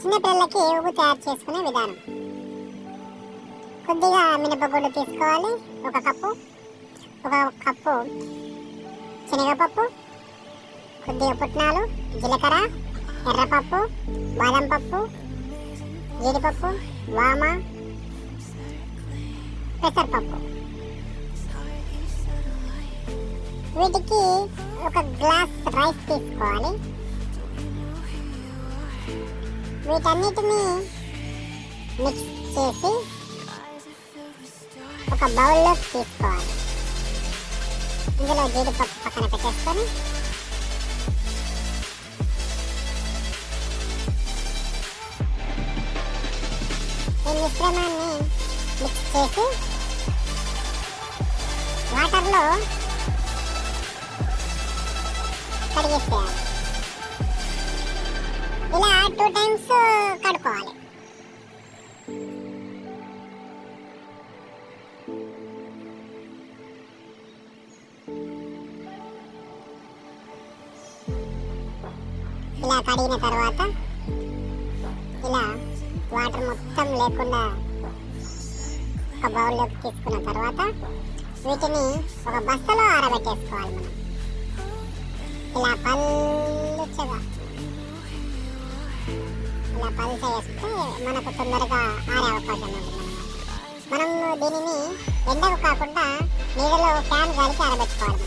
చిన్నపిల్లలకి ఉగ్గు తయారు చేసుకునే విధానం. కొద్దిగా మినపగుళ్ళు తీసుకోవాలి, ఒక కప్పు శనగపప్పు, కొద్దిగా పుట్నాలు, జీలకర్ర, ఎర్రపప్పు, బాదం పప్పు, జీడిపప్పు, వామ, పెసరపప్పు. వీటికి ఒక గ్లాస్ రైస్ తీసుకోవాలి. వీటన్నిటిని మిక్స్ చేసి ఒక బౌల్లో తీసుకోవాలి. ఇందులో జీడిపప్పు పక్కన పెట్టేసుకొని ఈ మిశ్రమాన్ని మిక్స్ చేసి వాటర్లో కడిగేసేయాలి. ఇలా 2 times కడుక్కోవాలి. ఇలా కడిగిన తర్వాత ఇలా వాటర్ మొత్తం లేకుండా ఒక బౌల్లోకి తీసుకున్న తర్వాత వీటిని ఒక బస్తలో ఆరబెట్టేసుకోవాలి. మనం ఇలా పల్చగా వేస్తే మనకు తొందరగా ఆరే అవకాశం ఉంటుంది. మనం దీనిని ఎండకు కాకుండా నీళ్ళలో ఫ్యాన్ గాలికి ఆరబెట్టుకోవాలి.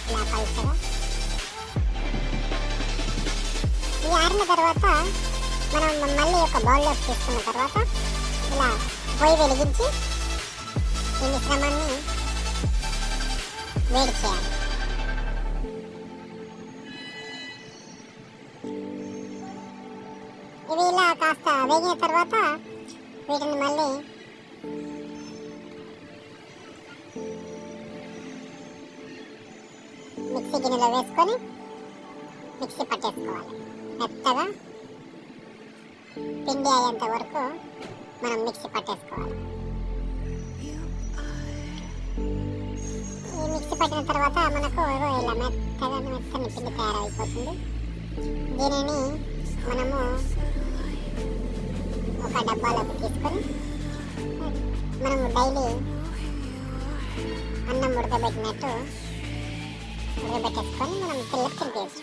ఇలా పల్చగా ఈ ఆరిన తర్వాత మనం మళ్ళీ ఒక బౌల్లోకి తీసుకున్న తర్వాత ఇలా పొయ్యి వెలిగించి ఈ మిశ్రమాన్ని వేడి చేయాలి. ఇవి ఇలా కాస్త వేగిన తర్వాత వీటిని మళ్ళీ మిక్సీ గిన్నెలో వేసుకొని మిక్సీ పట్టేసుకోవాలి. మెత్తగా పిండి అయ్యేంత వరకు మనం మిక్సీ పట్టేసుకోవాలి. ఈ మిక్సీ పట్టిన తర్వాత మనకు ఇలా మెత్తని పిండి తయారైపోతుంది. దీనిని మనము ఒక డబ్బాలోకి తీసుకొని మనము డైలీ అన్నం ఉడకబెట్టినట్టు ఉడకబెట్టేసుకొని మనం పిల్లలకు తినిపించవచ్చు.